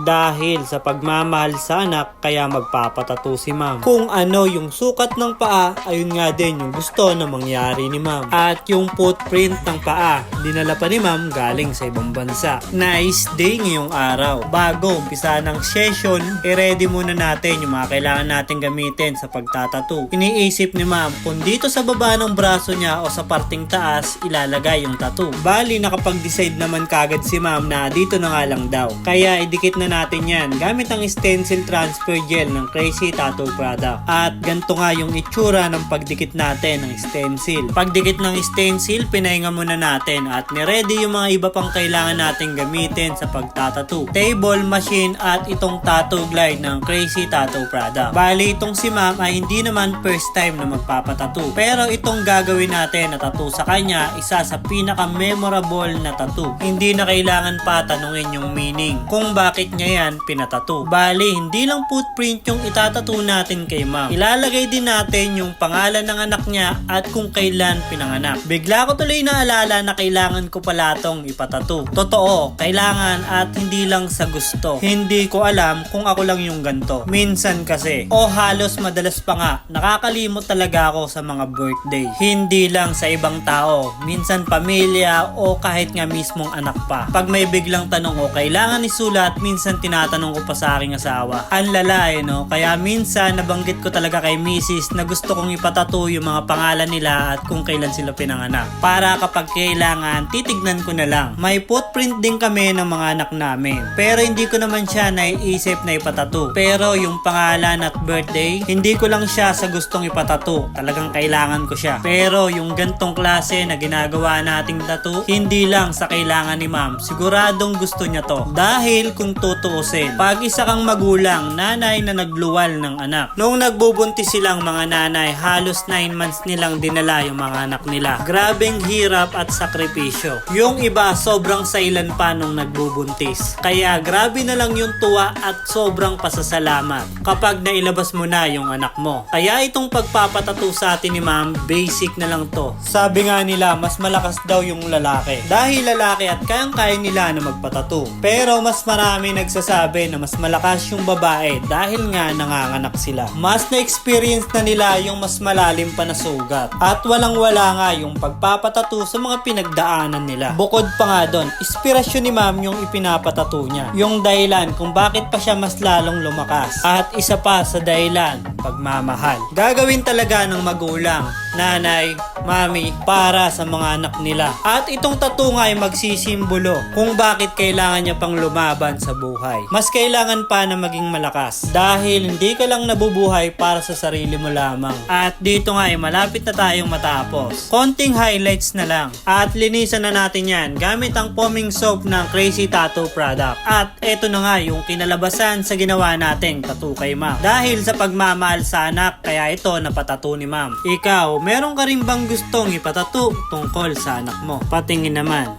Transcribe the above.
Dahil sa pagmamahal sa anak, kaya magpapatato si ma'am. Kung ano yung sukat ng paa, ayun nga din yung gusto na mangyari ni ma'am. At yung footprint ng paa, dinala pa ni ma'am galing sa ibang bansa. Nice day ngayong araw. Bago umpisa ng session, i-ready muna natin yung mga kailangan natin gamitin sa pagtatato. Iniisip ni ma'am kung dito sa baba ng braso niya o sa parting taas ilalagay yung tattoo. Bali nakapag-decide naman kagad si ma'am na dito na nga lang daw. Kaya idikit na natin yan gamit ang stencil transfer gel ng Crazy Tattoo Product. At ganito nga yung itsura ng pagdikit natin ng stencil. Pagdikit ng stencil, pinahinga muna natin at niready yung mga iba pang kailangan natin gamitin sa pagtatattoo. Table, machine at itong tattoo glide ng Crazy Tattoo Product. Bali itong si ma'am ay hindi naman first time na magpapatattoo. Pero itong gagawin natin na tattoo sa kanya, isa sa pinaka-memorable na tattoo. Hindi na kailangan pa tanungin yung meaning kung bakit niya yan pinatato. Bali, hindi lang footprint yung itatato natin kay ma'am. Ilalagay din natin yung pangalan ng anak niya at kung kailan pinanganak. Bigla ko tuloy naalala na kailangan ko pala tong ipatato. Totoo, kailangan at hindi lang sa gusto. Hindi ko alam kung ako lang yung ganto. Minsan kasi, o halos madalas pa nga, nakakalimot talaga ako sa mga birthday. Hindi lang sa ibang tao, minsan pamilya o kahit nga mismong anak pa. Pag may biglang tanong o kailangan isulat, minsan tinatanong ko pa sa aking asawa. Ang lala no? Kaya minsan nabanggit ko talaga kay Mrs. na gusto kong ipatato yung mga pangalan nila at kung kailan sila pinanganak. Para kapag kailangan, titignan ko na lang. May footprint din kami ng mga anak namin. Pero hindi ko naman siya naiisip na ipatato. Pero yung pangalan at birthday, hindi ko lang siya sa gustong ipatato. Talagang kailangan ko siya. Pero yung gantong klase na ginagawa nating tattoo, hindi lang sa kailangan ni ma'am. Siguradong gusto niya to. Dahil kung tutuusin, pag isa kang magulang, nanay na nagluwal ng anak. Noong nagbubuntis silang mga nanay, halos 9 months nilang dinala yung mga anak nila. Grabeng hirap at sakripisyo. Yung iba, sobrang sailan pa nung nagbubuntis. Kaya grabe na lang yung tuwa at sobrang pasasalamat kapag nailabas mo na yung anak mo. Kaya itong pagpapatato sa atin ni ma'am, basic na lang to. Sabi nga nila, mas malakas daw yung lalaki. Dahil lalaki at kayang-kaya nila na magpatato. Pero mas marami nagsasabi na mas malakas yung babae dahil nga nanganganak sila. Mas na-experience na nila yung mas malalim pa na sugat. At walang-wala nga yung pagpapatato sa mga pinagdaanan nila. Bukod pa nga doon, inspirasyon ni ma'am yung ipinapatato niya. Yung dahilan kung bakit pa siya mas lalong lumakas. At isa pa sa dahilan, pagmamahal. Gagawin talaga ng magulang, nanay, mami, para sa mga anak nila. At itong tattoo nga ay magsisimbolo kung bakit kailangan niya pang lumaban sa buhay. Mas kailangan pa na maging malakas dahil hindi ka lang nabubuhay para sa sarili mo lamang. At dito nga ay malapit na tayong matapos. Konting highlights na lang at linisan na natin yan gamit ang foaming soap ng Crazy Tattoo Product. At eto na nga yung kinalabasan sa ginawa nating tattoo kay ma'am. Dahil sa pagmamahal sa anak, kaya ito napatato ni ma'am. Ikaw, meron ka rin bang gustong ipatato tungkol sa anak mo? Patingin naman.